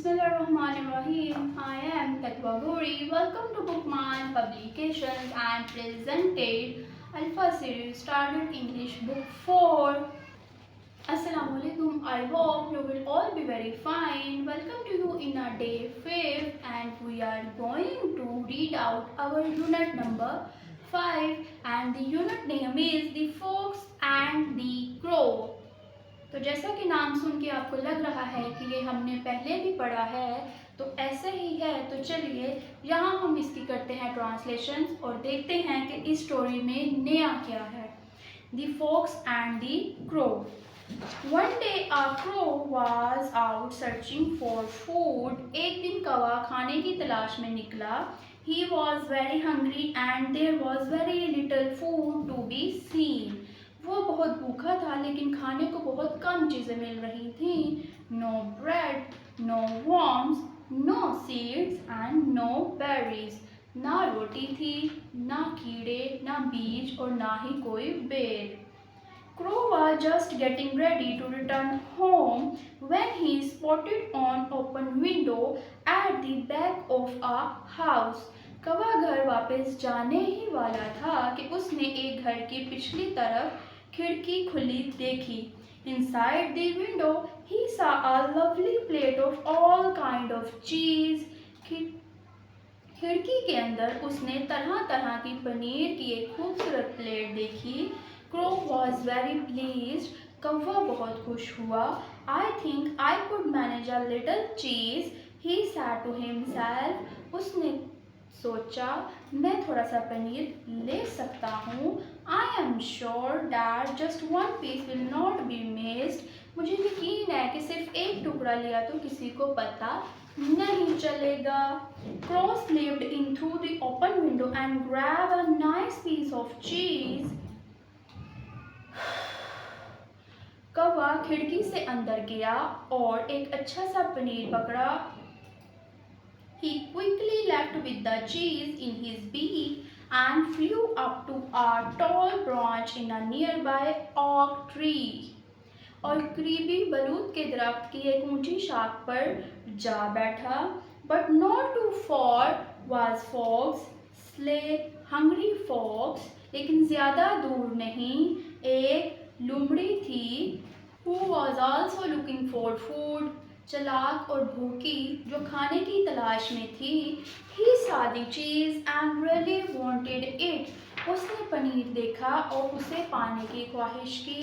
Bismillahirrahmanirrahim. I am Takwa Gori. Welcome to Bookman Publications and presented Alpha series started English Book 4. Assalamualaikum. I hope you will all be very fine. Welcome to you in our day 5 and we are going to read out our unit number 5 and the unit name is The Fox and the Crow. तो जैसा कि नाम सुन के आपको लग रहा है कि ये हमने पहले भी पढ़ा है तो ऐसे ही है। तो चलिए यहाँ हम इसकी करते हैं ट्रांसलेशन और देखते हैं कि इस स्टोरी में नया क्या है। The fox and the crow. One day a crow was out searching for food. एक दिन कौवा खाने की तलाश में निकला। He was very hungry and there was very little food to be seen. वो बहुत भूखा था लेकिन खाने को बहुत कम चीज़ें मिल रही थी। No bread, no worms, no seeds and no berries. ना रोटी थी, ना कीड़े, ना बीज और ना ही कोई बेर। Crow was just getting ready to return home when he spotted an open window at the back of a house. कौवा घर वापस जाने ही वाला था कि उसने एक घर की पिछली तरफ खिड़की खुली देखी। Inside the window, he saw a lovely plate of all kind of cheese. खिड़की के अंदर उसने तरह तरह की पनीर की एक खूबसूरत प्लेट देखी। Crow was very pleased. कौवा बहुत खुश हुआ। I think I could manage a little cheese, he said to himself. उसने सोचा मैं थोड़ा सा पनीर ले सकता हूँ। I am sure that just one piece will not be missed. मुझे यकीन है कि सिर्फ एक टुकड़ा लिया तो किसी को पता नहीं चलेगा। Crow slipped in through the open window and grabbed a nice piece of cheese. कौवा खिड़की से अंदर गया और एक अच्छा सा पनीर पकड़ा। He quickly left with the cheese in his beak and flew up to a tall branch in a nearby oak tree. और करीबी बलूत के दरख्त की एक ऊंची शाख पर जा बैठा। But not too far was Fox, Slate, Hungry Fox. लेकिन ज़्यादा दूर नहीं एक लोमड़ी थी। Who was also looking for food. चलाक और भूखी जो खाने की तलाश में थी। He saw the cheese and really wanted it. उसने पनीर देखा और उसे पाने की ख्वाहिश की।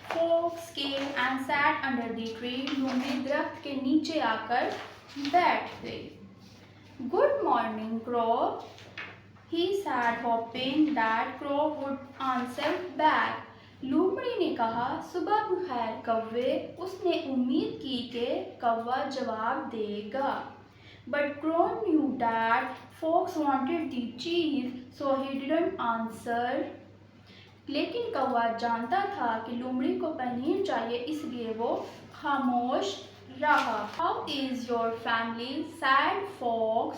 Fox came and sat under the tree. लोमड़ी दरख्त के नीचे आकर बैठ गई। Good morning, Crow. He said, hoping that Crow would answer back. लोमड़ी ने कहा सुबह बखैर कौवे। उसने उम्मीद की कि कौवा जवाब देगा। But Crow knew that Fox wanted the cheese, so he didn't answer. लेकिन कौवा जानता था कि लोमड़ी को पनीर चाहिए इसलिए वो खामोश रहा। How is your family? said Fox.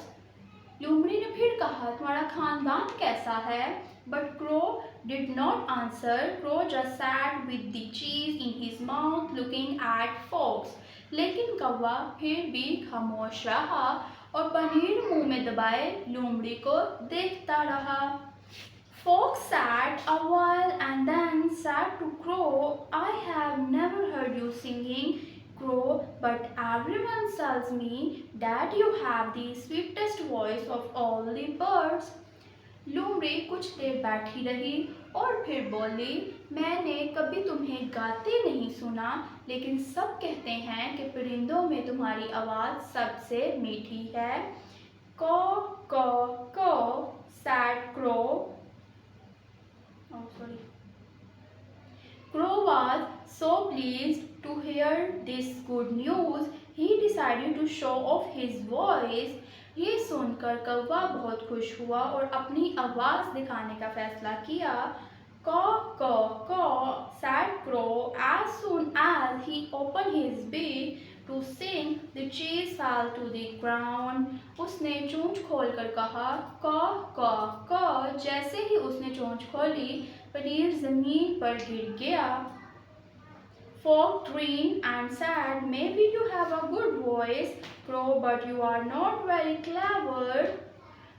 लोमड़ी ने फिर कहा तुम्हारा खानदान कैसा है। But Crow did not answer. Crow just sat with the cheese in his mouth looking at Fox. लेकिन कौवा फिर भी खामोश रहा और पनीर मुंह में दबाए लोमड़ी को देखता रहा। Fox sat a while and then said to Crow, I have never heard you singing, Crow, but everyone tells me that you have the sweetest voice of all the birds. लोमड़ी कुछ देर बैठी रही और फिर बोली मैंने कभी तुम्हें गाते नहीं सुना लेकिन सब कहते हैं कि परिंदों में तुम्हारी आवाज़ सबसे मीठी है। कौ कौ कौ said Crow. Crow was so pleased to hear this good news, he decided to show off his voice. ये सुनकर कौवा बहुत खुश हुआ और अपनी आवाज़ दिखाने का फैसला किया। Caw caw caw said Crow. As soon as he opened his beak to sing, the cheese fell to the ground. उसने चोंच खोलकर कहा caw caw caw. जैसे ही उसने चोंच खोली पनीर ज़मीन पर गिर गया। Fox grinned and said, maybe you have a good voice, Crow, but you are not very clever.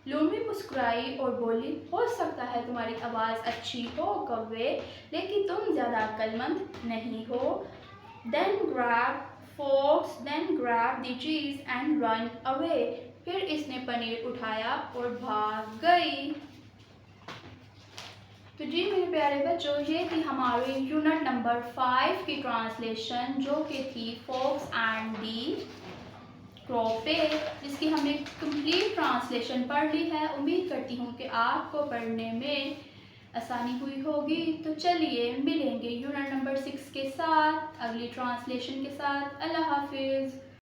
लोमड़ी मुस्कुराई और बोली, हो सकता है तुम्हारी आवाज़ अच्छी हो कौवे, लेकिन तुम ज़्यादा अक्लमंद नहीं हो. Then grabbed the cheese and ran away. फिर इसने पनीर उठाया और भाग गई. तो जी मेरे प्यारे बच्चों, ये थी हमारी यूनिट नंबर 5 की ट्रांसलेशन, जो कि थी फॉक्स एंड दी क्रो पे, जिसकी हमने कंप्लीट ट्रांसलेशन पढ़ ली है. उम्मीद करती हूँ कि आपको पढ़ने में आसानी हुई होगी. तो चलिए मिलेंगे यूनिट नंबर 6 के साथ, अगली ट्रांसलेशन के साथ. अल्लाह हाफिज़.